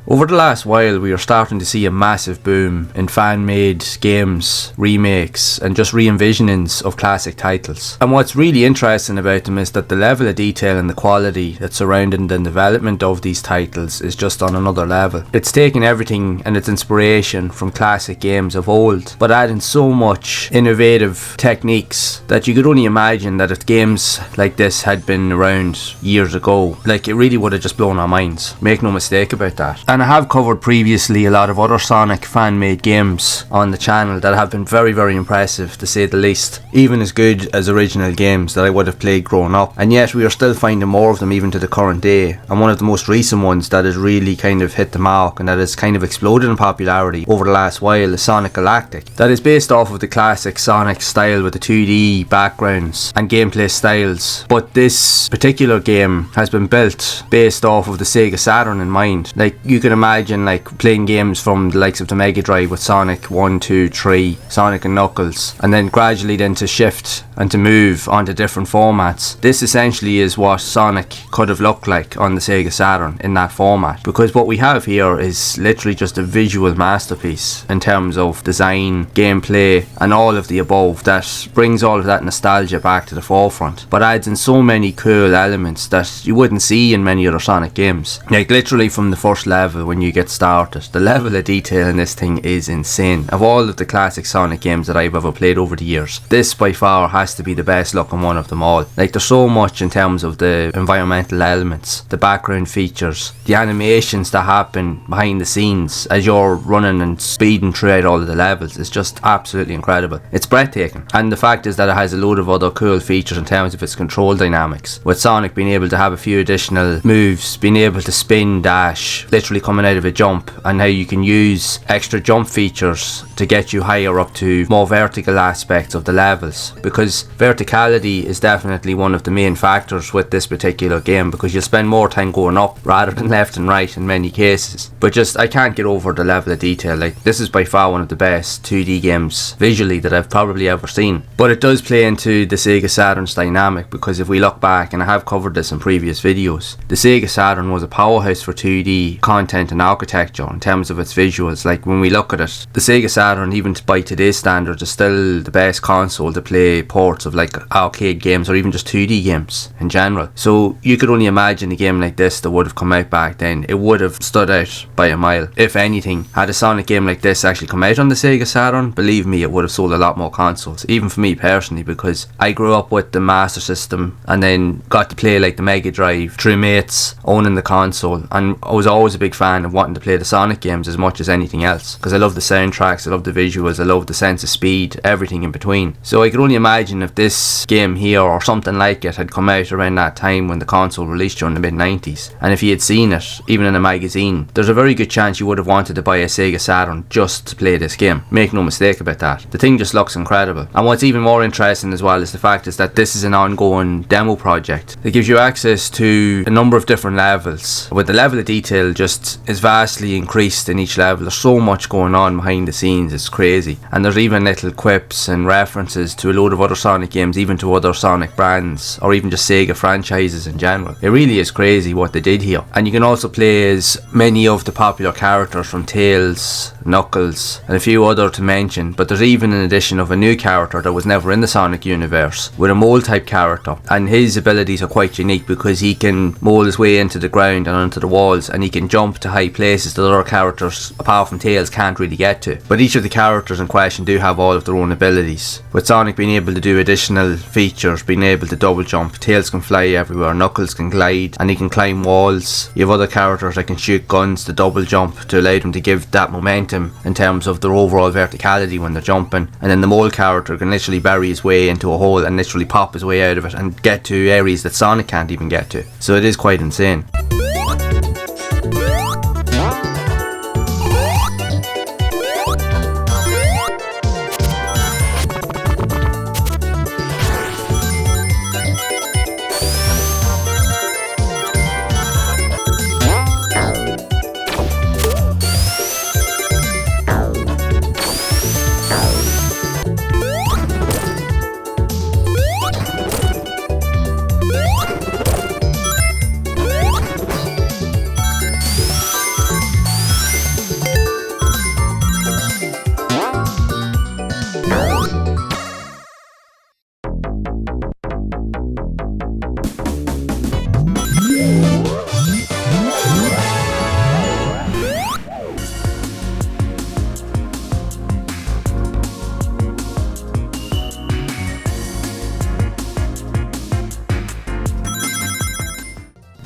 Over the last while, we are starting to see a massive boom in fan-made games, remakes, and just re-envisionings of classic titles. And what's really interesting about them is that the level of detail and the quality that's surrounding the development of these titles is just on another level. It's taking everything and its inspiration from classic games of old, but adding so much innovative techniques that you could only imagine that if games like this had been around years ago, like, it really would have just blown our minds. Make no mistake about that. And I have covered previously a lot of other Sonic fan-made games on the channel that have been very, very impressive, to say the least. Even as good as original games that I would have played growing up. And yet we are still finding more of them even to the current day. And one of the most recent ones that has really kind of hit the mark and that has kind of exploded in popularity over the last while is Sonic Galactic. That is based off of the classic Sonic style with the 2D backgrounds and gameplay styles. But this particular game has been built based off of the Sega Saturn in mind. Like, you can imagine like playing games from the likes of the Mega Drive with Sonic 1, 2, 3, Sonic and Knuckles, and then gradually then to shift and to move onto different formats. This essentially is what Sonic could have looked like on the Sega Saturn in that format, because what we have here is literally just a visual masterpiece in terms of design, gameplay, and all of the above that brings all of that nostalgia back to the forefront, but adds in so many cool elements that you wouldn't see in many other Sonic games. Like, literally from the first level when you get started, the level of detail in this thing is insane. Of all of the classic Sonic games that I've ever played over the years, this by far has to be the best looking one of them all. Like, there's so much in terms of the environmental elements, the background features, the animations that happen behind the scenes as you're running and speeding throughout all of the levels. It's just absolutely incredible. It's breathtaking. And the fact is that it has a load of other cool features in terms of its control dynamics, with Sonic being able to have a few additional moves, being able to spin, dash, literally coming out of a jump, and how you can use extra jump features to get you higher up to more vertical aspects of the levels, because verticality is definitely one of the main factors with this particular game, because you'll spend more time going up rather than left and right in many cases. But just, I can't get over the level of detail. Like, this is by far one of the best 2D games visually that I've probably ever seen. But it does play into the Sega Saturn's dynamic, because if we look back, and I have covered this in previous videos, the Sega Saturn was a powerhouse for 2D content and architecture in terms of its visuals. Like, when we look at it, the Sega Saturn, even by today's standards, is still the best console to play ports of like arcade games or even just 2D games in general. So you could only imagine a game like this that would have come out back then, it would have stood out by a mile. If anything, had a Sonic game like this actually come out on the Sega Saturn, believe me, it would have sold a lot more consoles, even for me personally, because I grew up with the Master System and then got to play like the Mega Drive through mates owning the console, and I was always a big fan of wanting to play the Sonic games as much as anything else, because I love the soundtracks, I love the visuals, I love the sense of speed, everything in between. So I could only imagine if this game here or something like it had come out around that time when the console released during the mid-90s, and if you had seen it even in a magazine, there's a very good chance you would have wanted to buy a Sega Saturn just to play this game. Make no mistake about that. The thing just looks incredible. And what's even more interesting as well is the fact is that this is an ongoing demo project that gives you access to a number of different levels, with the level of detail just is vastly increased in each level. There's so much going on behind the scenes, it's crazy. And there's even little quips and references to a load of other Sonic games, even to other Sonic brands, or even just Sega franchises in general. It really is crazy what they did here. And you can also play as many of the popular characters from Tails, Knuckles, and a few other to mention, but there's even an addition of a new character that was never in the Sonic universe, with a mole type character, and his abilities are quite unique because he can mole his way into the ground and onto the walls, and he can jump to high places that other characters apart from Tails can't really get to. But each of the characters in question do have all of their own abilities, with Sonic being able to do additional features, being able to double jump, Tails can fly everywhere, Knuckles can glide and he can climb walls. You have other characters that can shoot guns to double jump to allow them to give that momentum in terms of their overall verticality when they're jumping, and then the mole character can literally bury his way into a hole and literally pop his way out of it and get to areas that Sonic can't even get to. So it is quite insane.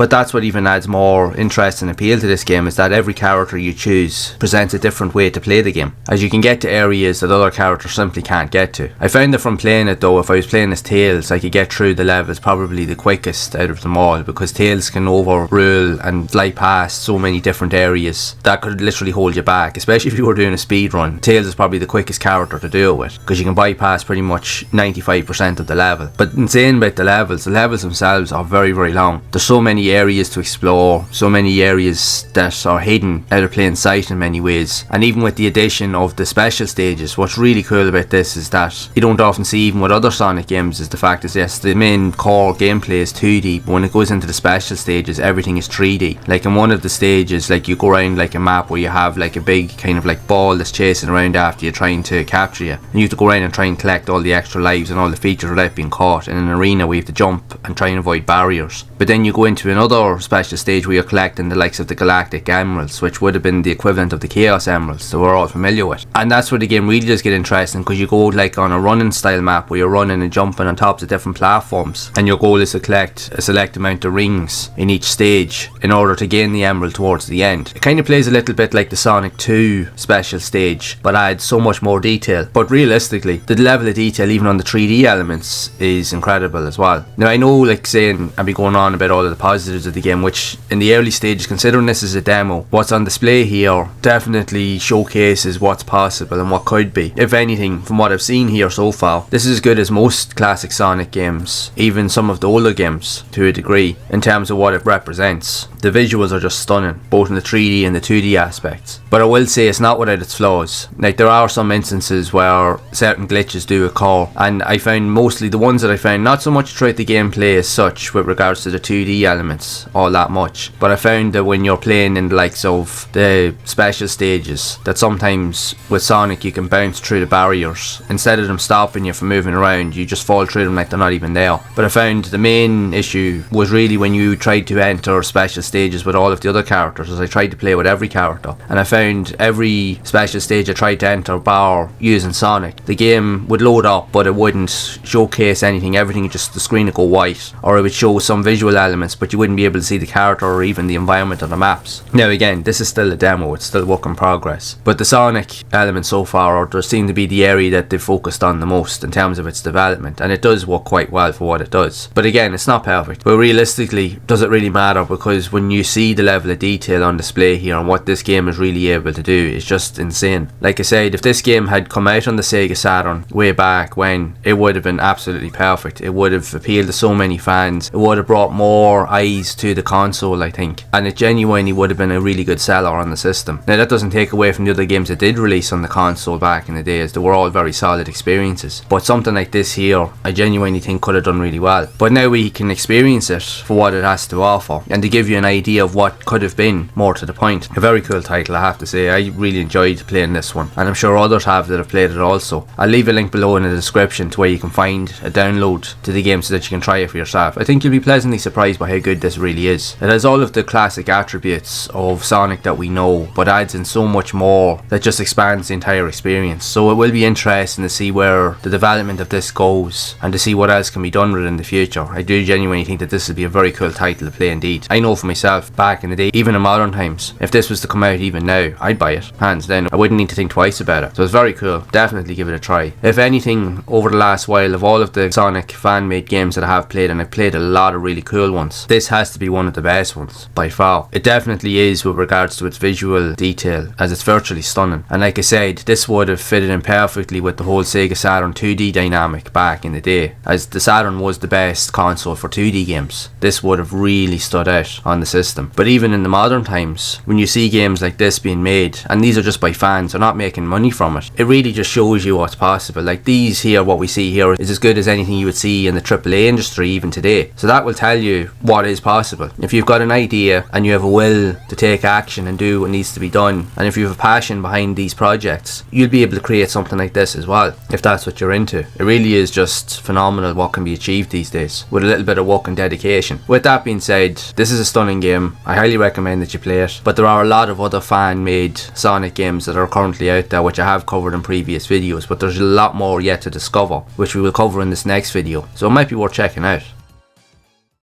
But that's what even adds more interest and appeal to this game, is that every character you choose presents a different way to play the game, as you can get to areas that other characters simply can't get to. I found that from playing it though, if I was playing as Tails, I could get through the levels probably the quickest out of them all, because Tails can overrule and fly past so many different areas that could literally hold you back, especially if you were doing a speed run. Tails is probably the quickest character to do it with, because you can bypass pretty much 95% of the level. But insane about the levels themselves are very, very long. There's so many areas to explore, so many areas that are hidden out of plain sight in many ways. And even with the addition of the special stages, what's really cool about this is that you don't often see even with other Sonic games, is the fact is, yes, the main core gameplay is 2D, but when it goes into the special stages, everything is 3D. Like in one of the stages, like you go around like a map where you have like a big kind of like ball that's chasing around after you, trying to capture you, and you have to go around and try and collect all the extra lives and all the features without being caught in an arena where you have to jump and try and avoid barriers. But then you go into another special stage where you're collecting the likes of the Galactic emeralds, which would have been the equivalent of the Chaos emeralds that we're all familiar with. And that's where the game really does get interesting, because you go like on a running style map where you're running and jumping on tops of different platforms, and your goal is to collect a select amount of rings in each stage in order to gain the emerald towards the end. It kind of plays a little bit like the Sonic 2 special stage, but adds so much more detail. But realistically, the level of detail even on the 3D elements is incredible as well. Now I know, like saying and be going on about all of the positives of the game, which in the early stages, considering this is a demo, what's on display here definitely showcases what's possible and what could be. If anything, from what I've seen here so far, this is as good as most classic Sonic games, even some of the older games to a degree, in terms of what it represents. The visuals are just stunning, both in the 3D and the 2D aspects. But I will say it's not without its flaws. Like there are some instances where certain glitches do occur, and I found mostly the ones that I found, not so much throughout the gameplay as such with regards to the 2D elements all that much, but I found that when you're playing in the likes of the special stages, that sometimes with Sonic you can bounce through the barriers. Instead of them stopping you from moving around, you just fall through them like they're not even there. But I found the main issue was really when you tried to enter special stages with all of the other characters, as I tried to play with every character, and I found every special stage I tried to enter bar using Sonic, the game would load up but it wouldn't showcase anything. Everything, just the screen would go white, or it would show some visual elements but you wouldn't be able to see the character or even the environment on the maps. Now again, this is still a demo, it's still work in progress, but the Sonic elements so far there seem to be the area that they've focused on the most in terms of its development, and it does work quite well for what it does. But again, it's not perfect, but realistically, does it really matter? Because when you see the level of detail on display here and what this game is really able to do, it's just insane. Like I said, if this game had come out on the Sega Saturn way back when, it would have been absolutely perfect. It would have appealed to so many fans, it would have brought more eyes to the console, I think, and it genuinely would have been a really good seller on the system. Now that doesn't take away from the other games that did release on the console back in the days. They were all very solid experiences, but something like this here I genuinely think could have done really well. But now we can experience it for what it has to offer, and to give you an idea of what could have been, more to the point. A very cool title, I have to say. I really enjoyed playing this one, and I'm sure others have that have played it also. I'll leave a link below in the description to where you can find a download to the game so that you can try it for yourself. I think you'll be pleasantly surprised by how good this really is. It has all of the classic attributes of Sonic that we know, but adds in so much more that just expands the entire experience. So it will be interesting to see where the development of this goes, and to see what else can be done with it in the future. I do genuinely think that this would be a very cool title to play indeed. I know for myself, back in the day, even in modern times, if this was to come out even now, I'd buy it, hands down. I wouldn't need to think twice about it. So it's very cool, definitely give it a try. If anything, over the last while, of all of the Sonic fan-made games that I have played, and I've played a lot of really cool ones, this has to be one of the best ones, by far. It definitely is with regards to its visual detail, as it's virtually stunning. And like I said, this would have fitted in perfectly with the whole Sega Saturn 2D dynamic back in the day, as the Saturn was the best console for 2D games. This would have really stood out on the system. But even in the modern times, when you see games like this being made, and these are just by fans, they're not making money from it, it really just shows you what's possible. Like these here, what we see here is as good as anything you would see in the AAA industry even today. So that will tell you what is possible. If you've got an idea and you have a will to take action and do what needs to be done, and if you have a passion behind these projects, you'll be able to create something like this as well, if that's what you're into. It really is just phenomenal what can be achieved these days with a little bit of work and dedication. With that being said, this is a stunning game. I highly recommend that you play it, but there are a lot of other fan-made Sonic games that are currently out there, which I have covered in previous videos, but there's a lot more yet to discover, which we will cover in this next video, so it might be worth checking out.